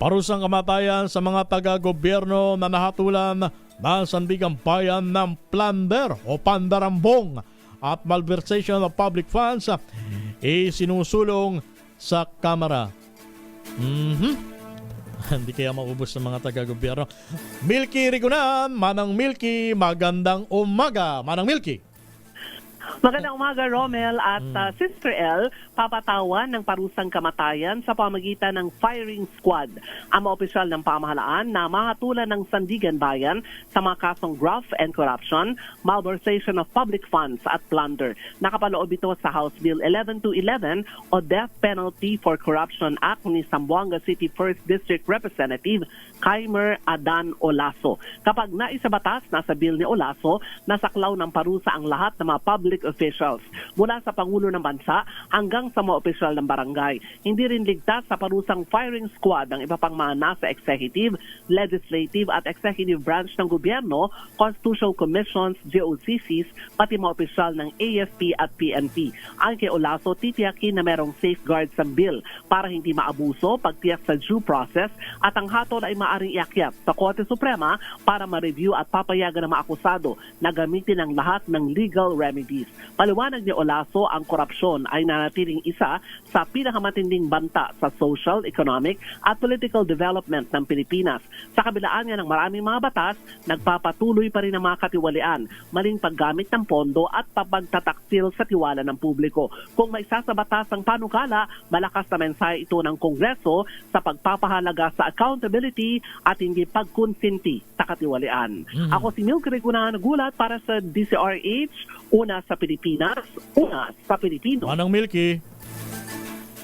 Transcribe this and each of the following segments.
Parusang kamatayan sa mga taga-gobyerno na nahatulan ng sandigang bayan ng plunder o pandarambong at malversation of public funds sinusulong sa Kamara. Hindi kaya maubos ng mga taga-gobyerno. Milky Rigunan, Manang Milky, magandang umaga. Manang Milky. Magandang umaga, Romel at Sister L. Papatawan ng parusang kamatayan sa pamagitan ng firing squad ang mga opisyal ng pamahalaan na mahatulan ng Sandigan Bayan sa mga kasong graft and corruption, malversation of public funds at plunder. Nakapaloob ito sa House Bill 11211 o Death Penalty for Corruption Act ni Zamboanga City 1st District Representative Kaimer Adan Olaso. Kapag naisabatas, nasa bill ni Olaso, nasaklaw ng parusa ang lahat ng mga public officials mula sa Pangulo ng Bansa hanggang sa mga opisyal ng barangay. Hindi rin ligtas sa parusang firing squad ang iba pang mga nasa executive, legislative at executive branch ng gobyerno, constitutional commissions, GOCCs, pati mga opisyal ng AFP at PNP. Ang kay Olaso, titiyakin na merong safeguards sa bill para hindi maabuso, pagtiyak sa due process at ang hatol ay maaring iakyat sa Korte Suprema para ma-review at papayagan ng mga akusado na gamitin ang lahat ng legal remedies. Paliwanag ni Olaso, ang korupsyon ay nanatiling isa sa pinakamatinding banta sa social, economic at political development ng Pilipinas. Sa kabilaan niya ng maraming mga batas, nagpapatuloy pa rin ang mga katiwalian, maling paggamit ng pondo at pagtataksil sa tiwala ng publiko. Kung may sasabatas ang panukala, malakas na mensahe ito ng Kongreso sa pagpapahalaga sa accountability at hindi pagkonsinti sa katiwalian. Ako si Milky Rigunan, nagulat para sa DCRH, una sa Pilipinas, una sa Pilipino. Manang Milky.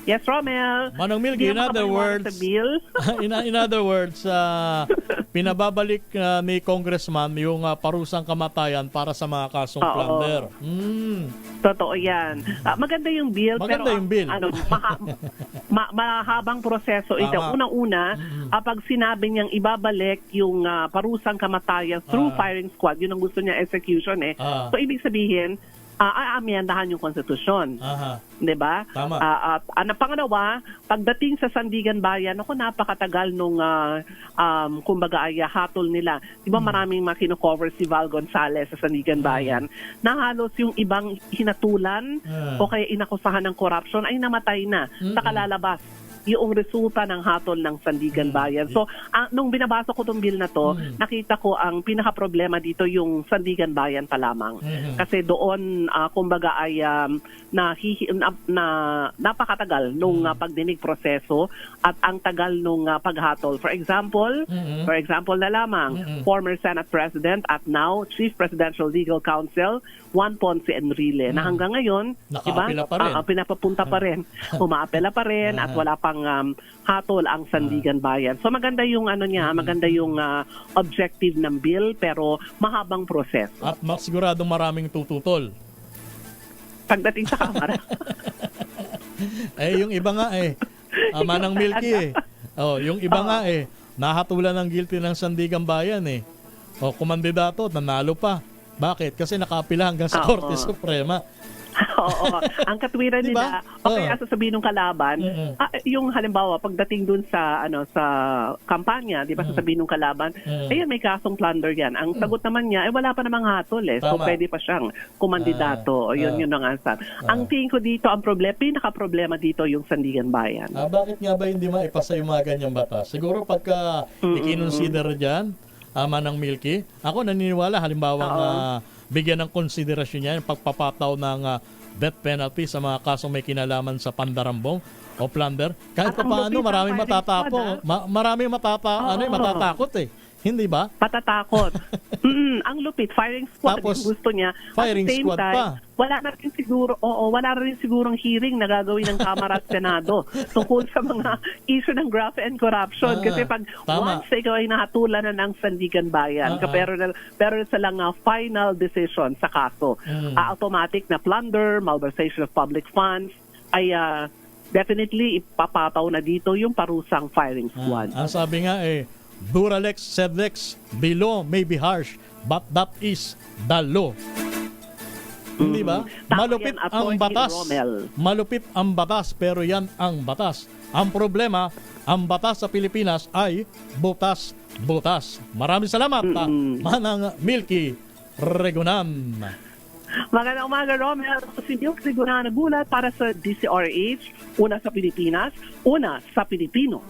Yes, Romel. Manang Milky, in other words, in other words, pinababalik ni Congressman yung parusang kamatayan para sa mga kasong plunder. Totoo yan. Maganda yung bill. Maganda pero yung bill. Mahabang proseso ito. Tama. Unang-una, pag sinabi niyang ibabalik yung parusang kamatayan through firing squad, yun ang gusto niya execution eh. So, ibig sabihin, aamyandahan yung konstitusyon. Diba? Tama. At pangalawa, pagdating sa Sandigan Bayan, ako napakatagal nung kumbaga ay hatol nila. Diba maraming makinukover si Val Gonzales sa Sandigan Bayan, na halos yung ibang hinatulan o kaya inakusahan ng corruption ay namatay na sa kalalabas yung resulta ng hatol ng Sandigan Bayan. So, nung binabasa ko tong bill na to, nakita ko ang pinaka-problema dito yung Sandigan Bayan pa lamang. Kasi doon, kumbaga ay napakatagal nung pagdinig proseso at ang tagal nung paghatol. For example na lamang, former Senate President at now Chief Presidential Legal Counsel, Juan Ponce Enrile, na hanggang ngayon, nakaapela pa rin. Pinapapunta pa rin, umaapela pa rin at wala pang hatol ang Sandigan Bayan. So maganda yung maganda yung objective ng bill pero mahabang proseso. At siguradong maraming tututol. Pagdating sa Kamara. Yung iba nga Manang Milky yung iba nga nahatulan ng guilty ng Sandigan Bayan kumandidato, nanalo pa. Bakit? Kasi nakaapila hanggang sa Korte Suprema. Oo. Ang katwiran diba? nila, okay, sasabihin ng kalaban, yung halimbawa, pagdating dun sa kampanya, di ba, sasabihin ng kalaban, ayun, may kasong plunder yan. Ang sagot naman niya, wala pa namang hatol So, pwede pa siyang kumandidato. Yun ang answer. Ang tingin ko dito, ang pinaka-problema dito yung Sandigan Bayan. Bakit nga ba hindi maipasa yung mga ganyang batas? Siguro pagka ikinonsider dyan, Manang Milky, ako naniniwala, halimbawa bigyan ng konsiderasyon niya yung pagpapataw ng death penalty sa mga kasong may kinalaman sa pandarambong o plunder. Kahit pa paano, maraming matatakot. Maraming matatakot Hindi ba? Patatakot. Ang lupit, firing squad. Tapos, gusto niya. firing at the same squad time, pa. Wala na rin sigurong hearing na gagawin ng Kamara at Senado tungkol sa mga issue ng graft and corruption. Kasi pag once ikaw ay nahatulan na ng Sandigan Bayan, pero sa lang final decision sa kaso, automatic na plunder, malversation of public funds, ay definitely ipapataw na dito yung parusang firing squad. Ang sabi nga Duralex, Sedlex, below may be harsh, but that is the law. Hindi ba? Malupit ang batas. Malupit ang batas, pero yan ang batas. Ang problema, ang batas sa Pilipinas ay butas-butas. Maraming salamat, Manang Milky Regunan. Magandang umaga, Romel. Si Milk Sigurana Nagulat para sa DCRH, una sa Pilipinas, una sa Pilipino.